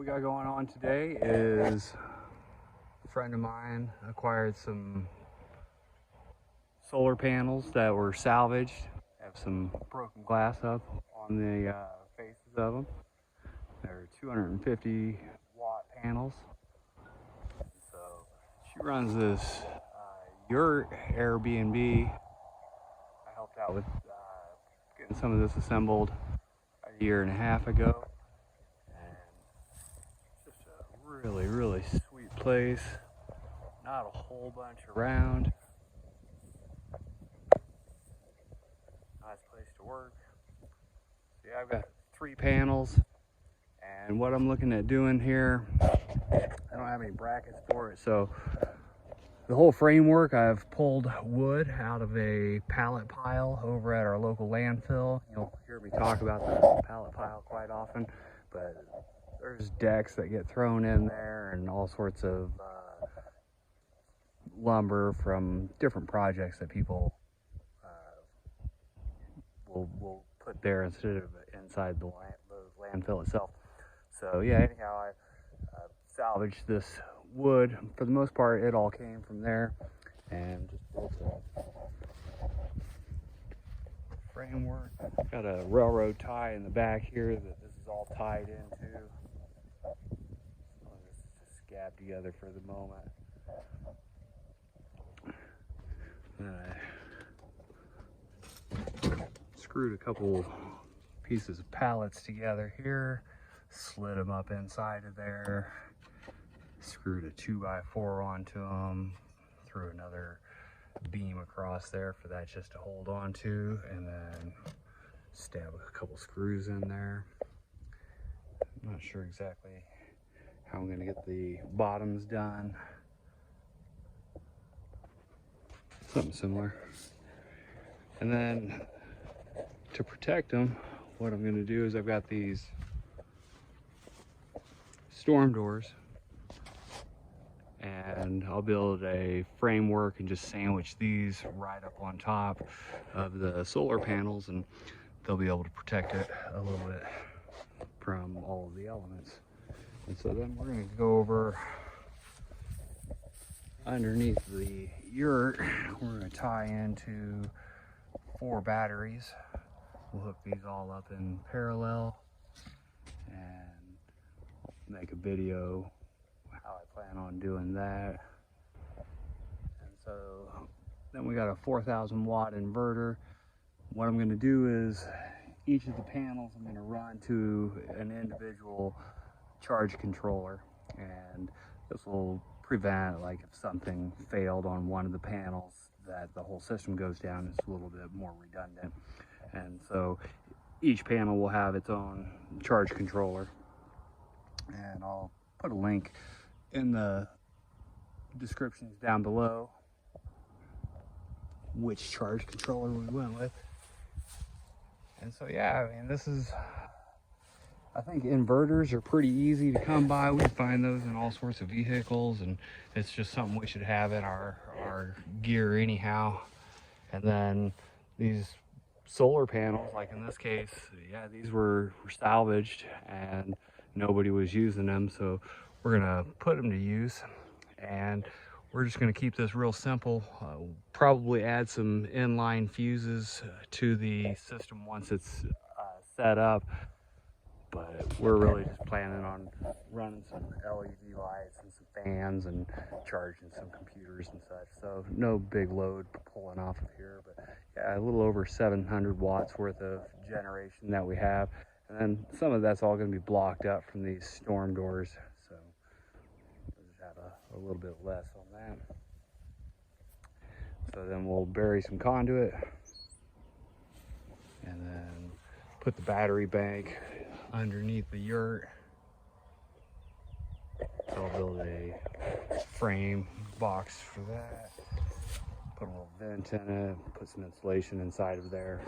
we got going on today is a friend of mine acquired some solar panels that were salvaged. Have some broken glass up on the faces of them. They're 250 watt panels. So she runs this Yurt Airbnb. I helped out with getting some of this assembled a year and a half ago. Just a really sweet place. Not a whole bunch around. Nice place to work. So yeah, I've got 3 panels, and what I'm looking at doing here, I don't have any brackets for it, so the whole framework, I've pulled wood out of a pallet pile over at our local landfill. You'll hear me talk about the pallet pile quite often, but there's decks that get thrown in there and all sorts of lumber from different projects that people will put there instead of inside the landfill itself. So yeah, anyhow, I salvaged this wood. For the most part, it all came from there, and just built a framework. Got a railroad tie in the back here that this is all tied into. This is just scabbed together for the moment. Then I screwed a couple pieces of pallets together here, slid them up inside of there, screwed a 2x4 onto them, threw another beam across there for that just to hold on to, and then stab a couple screws in there. I'm not sure exactly how I'm going to get the bottoms done. Something similar. And then to protect them, what I'm going to do is I've got these storm doors, and I'll build a framework and just sandwich these right up on top of the solar panels, and they'll be able to protect it a little bit from all of the elements. And so then we're going to go over underneath the Yurt. We're going to tie into 4 batteries. We'll hook these all up in parallel and make a video how I plan on doing that. And so then we got a 4,000 watt inverter. What I'm going to do is each of the panels I'm going to run to an individual charge controller, and this will prevent, like, if something failed on one of the panels, that the whole system goes down. It's a little bit more redundant. And so each panel will have its own charge controller, and I'll put a link in the descriptions down below which charge controller we went with. And so yeah, I mean, this is, I think inverters are pretty easy to come by. We find those in all sorts of vehicles, and it's just something we should have in our gear anyhow. And then these solar panels, like in this case, yeah, these were salvaged and nobody was using them, so we're gonna put them to use, and we're just gonna keep this real simple. Probably add some inline fuses to the system once it's set up, but we're really just planning on running some LED lights and some fans and charging some computers and such. So no big load pulling off of here, but yeah, a little over 700 watts worth of generation that we have. And then some of that's all going to be blocked up from these storm doors, so we'll just have a little bit less on that. So then we'll bury some conduit and then put the battery bank underneath the Yurt. So I'll build a frame box for that, put a little vent in it, put some insulation inside of there.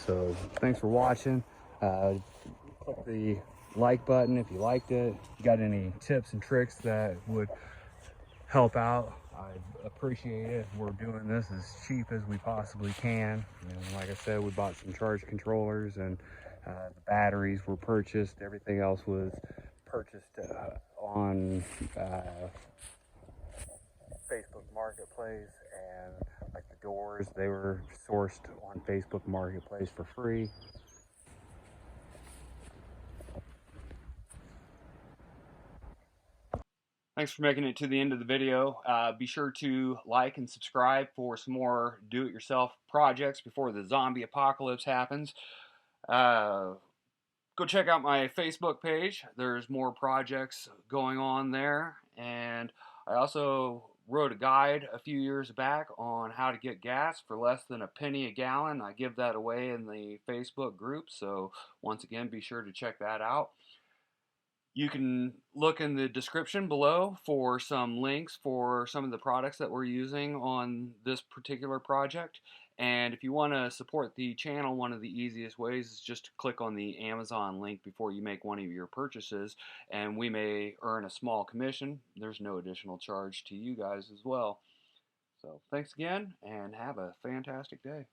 So thanks for watching. Click the like button if you liked it. If you got any tips and tricks that would help out, I appreciate it. We're doing this as cheap as we possibly can. And like I said, we bought some charge controllers and The batteries were purchased. Everything else was purchased on Facebook Marketplace, and like the doors, they were sourced on Facebook Marketplace for free. Thanks for making it to the end of the video. Be sure to like and subscribe for some more do-it-yourself projects before the zombie apocalypse happens. Go check out my Facebook page. There's more projects going on there. And I also wrote a guide a few years back on how to get gas for less than a penny a gallon. I give that away in the Facebook group. So once again, be sure to check that out. You can look in the description below for some links for some of the products that we're using on this particular project. And if you want to support the channel, one of the easiest ways is just to click on the Amazon link before you make one of your purchases, and we may earn a small commission. There's no additional charge to you guys as well. So thanks again, and have a fantastic day.